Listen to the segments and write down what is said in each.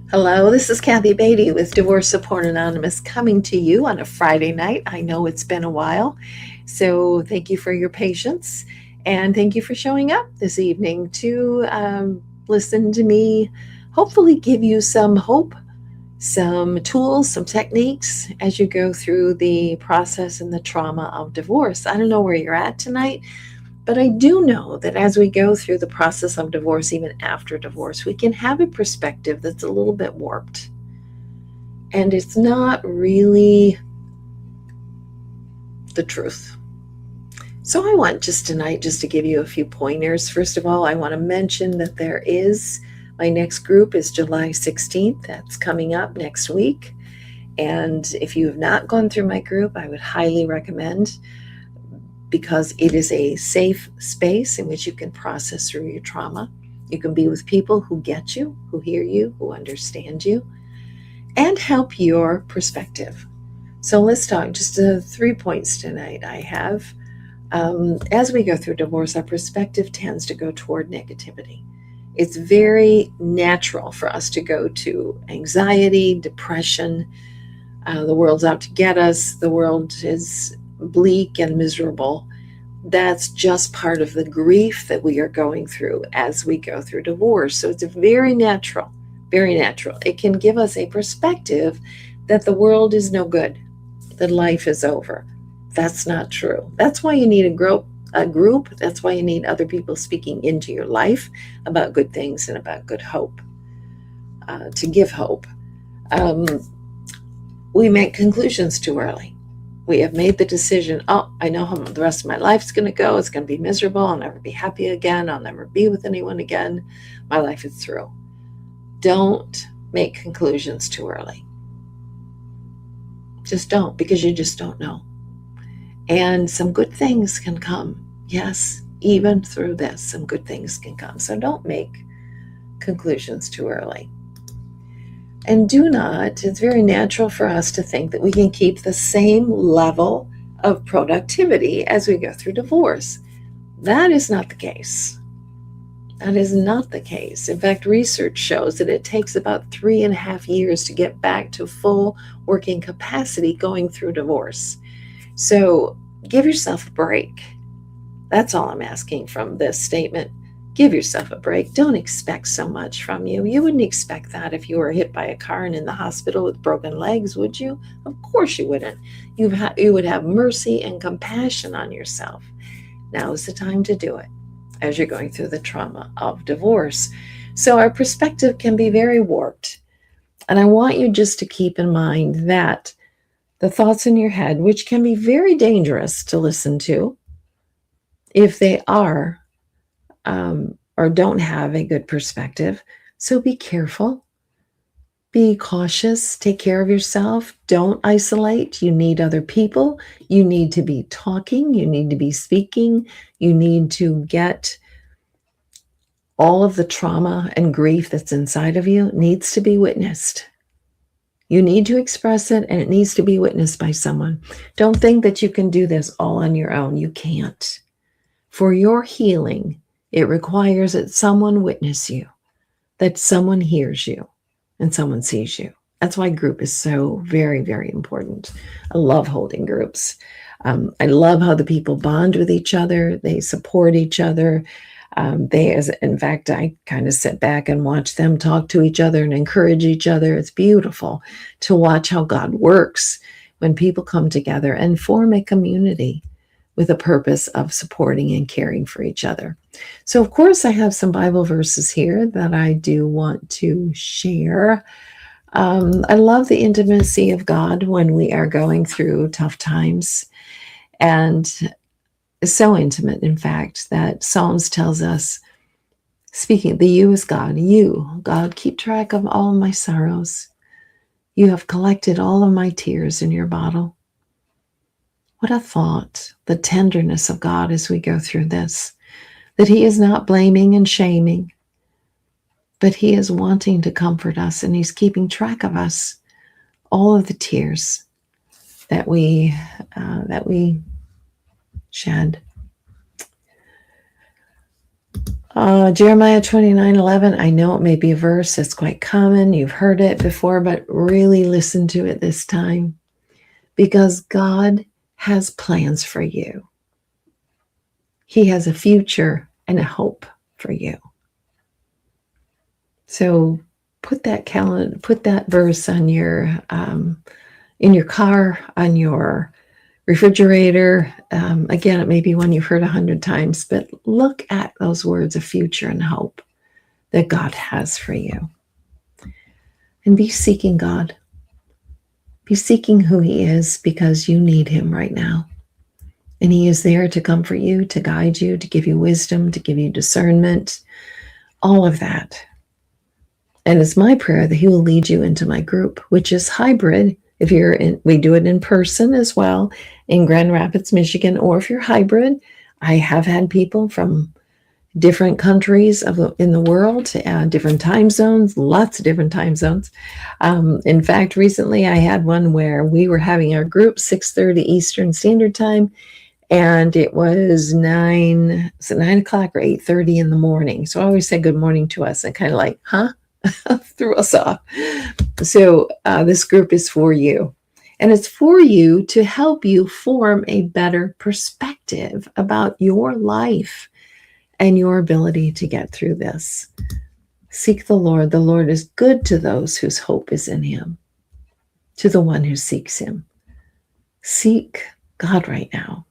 Hello, this is Kathy Beatty with Divorce Support Anonymous coming to you on a Friday night. I know it's been a while, so thank you for your patience and thank you for showing up this evening to listen to me, hopefully, give you some hope, some tools, some techniques as you go through the process and the trauma of divorce. I don't know where you're at tonight, but I do know that as we go through the process of divorce, even after divorce, we can have a perspective that's a little bit warped. And it's not really the truth. So I want just tonight just to give you a few pointers. First of all, I want to mention that my next group is July 16th. That's coming up next week. And if you have not gone through my group, I would highly recommend, because it is a safe space in which you can process through your trauma. You can be with people who get you, who hear you, who understand you, and help your perspective. So let's talk just 3 points tonight. I have, as we go through divorce, our perspective tends to go toward negativity. It's very natural for us to go to anxiety, depression. The world's out to get us. The world is bleak and miserable. That's just part of the grief that we are going through as we go through divorce. So it's very natural, very natural. It can give us a perspective that the world is no good, that life is over. That's not true. That's why you need a group. That's why you need other people speaking into your life about good things and about good hope, to give hope. Um, we make conclusions too early. We have made the decision, oh, I know how the rest of my life's going to go. It's going to be miserable. I'll never be happy again. I'll never be with anyone again. My life is through. Don't make conclusions too early. Just don't, because you just don't know. And some good things can come. Yes, even through this, some good things can come. So don't make conclusions too early. And it's very natural for us to think that we can keep the same level of productivity as we go through divorce. That is not the case. That is not the case. In fact, research shows that it takes about 3.5 years to get back to full working capacity going through divorce. So give yourself a break. That's all I'm asking from this statement. Give yourself a break. Don't expect so much from you. You wouldn't expect that if you were hit by a car and in the hospital with broken legs, would you? Of course you wouldn't. You would have mercy and compassion on yourself. Now is the time to do it as you're going through the trauma of divorce. So our perspective can be very warped. And I want you just to keep in mind that the thoughts in your head, which can be very dangerous to listen to if they are or don't have a good perspective. So be careful, be cautious, take care of yourself. Don't isolate. You need other people. You need to be talking. You need to be speaking. You need to get all of the trauma and grief that's inside of you needs to be witnessed. You need to express it, and it needs to be witnessed by someone. Don't think that you can do this all on your own. You can't. For your healing, it requires that someone witness you, that someone hears you, and someone sees you. That's why group is so very, very important. I love holding groups. I love how the people bond with each other. They support each other. In fact, I kind of sit back and watch them talk to each other and encourage each other. It's beautiful to watch how God works when people come together and form a community with a purpose of supporting and caring for each other. So, of course, I have some Bible verses here that I do want to share. I love the intimacy of God when we are going through tough times, and so intimate, in fact, that Psalms tells us, speaking, the you is God. You, God, keep track of all my sorrows. You have collected all of my tears in your bottle. What a thought, the tenderness of God as we go through this, that he is not blaming and shaming, but he is wanting to comfort us, and he's keeping track of us, all of the tears that we shed. Jeremiah 29:11. I know it may be a verse. It's quite common. You've heard it before, but really listen to it this time, because God has plans for you. He has a future and a hope for you. So put that verse on your in your car, on your refrigerator. Again, it may be one you've heard 100 times, but look at those words of future and hope that God has for you. And be seeking God. Be seeking who He is, because you need Him right now. And He is there to comfort you, to guide you, to give you wisdom, to give you discernment, all of that. And it's my prayer that He will lead you into my group, which is hybrid. If you're in, we do it in person as well in Grand Rapids, Michigan, or if you're hybrid, I have had people from different countries in the world, different time zones, lots of different time zones. In fact, recently I had one where we were having our group 6:30 Eastern Standard Time, and it was 9 o'clock or 8:30 in the morning. So I always said good morning to us and kind of like, huh? Threw us off. So this group is for you. And it's for you to help you form a better perspective about your life and your ability to get through this. Seek the Lord. The Lord is good to those whose hope is in Him, to the one who seeks Him. Seek God right now.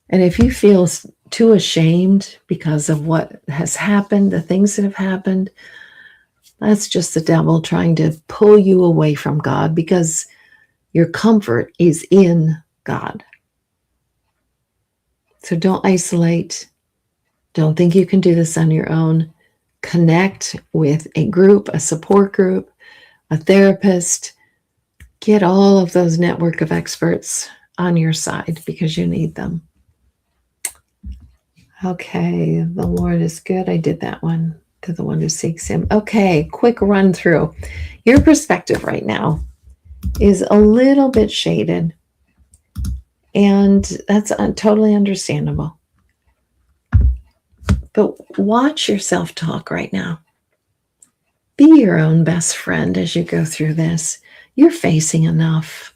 And if you feel too ashamed because of what has happened, the things that have happened, that's just the devil trying to pull you away from God, because your comfort is in God. So don't isolate. Don't think you can do this on your own. Connect with a group, a support group, a therapist. Get all of those network of experts on your side, because you need them. Okay, the Lord is good. I did that one. To the one who seeks Him. Okay, quick run through. Your perspective right now is a little bit shaded, and that's totally understandable. But watch your self-talk right now. Be your own best friend as you go through this. You're facing enough.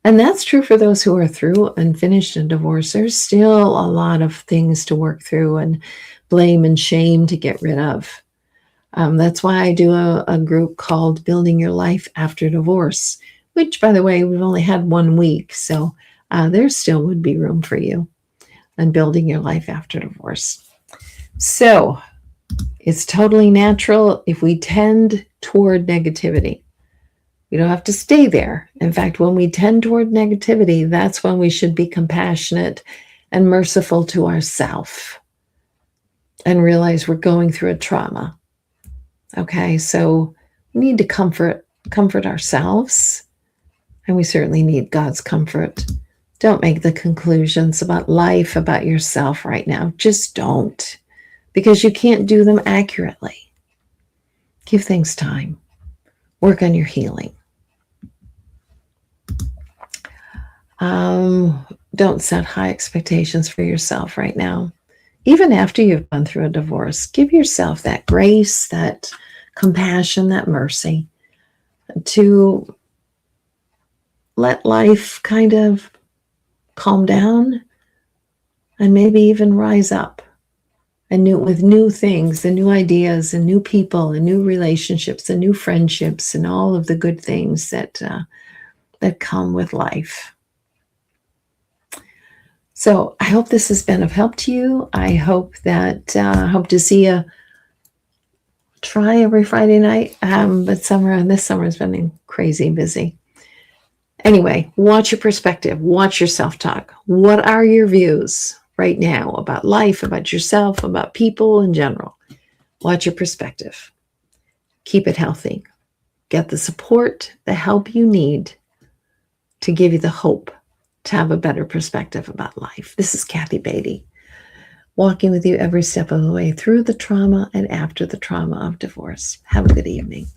And that's true for those who are through and finished a divorce. There's still a lot of things to work through and blame and shame to get rid of. That's why I do a group called Building Your Life After Divorce, which, by the way, we've only had 1 week. So there still would be room for you on building your life after divorce. So it's totally natural if we tend toward negativity. We don't have to stay there. In fact, when we tend toward negativity, that's when we should be compassionate and merciful to ourselves and realize we're going through a trauma. Okay, so we need to comfort ourselves, and we certainly need God's comfort. Don't make the conclusions about life, about yourself right now. Just don't, because you can't do them accurately. Give things time. Work on your healing. Don't set high expectations for yourself right now. Even after you've gone through a divorce, give yourself that grace, that compassion, that mercy to let life kind of calm down and maybe even rise up and with new things and new ideas and new people and new relationships and new friendships and all of the good things that come with life. So I hope this has been of help to you. I hope that hope to see you try every Friday night. But this summer has been crazy busy. Anyway, watch your perspective. Watch your self-talk. What are your views right now about life, about yourself, about people in general? Watch your perspective. Keep it healthy. Get the support, the help you need to give you the hope to have a better perspective about life. This is Kathy Beatty, walking with you every step of the way through the trauma and after the trauma of divorce. Have a good evening.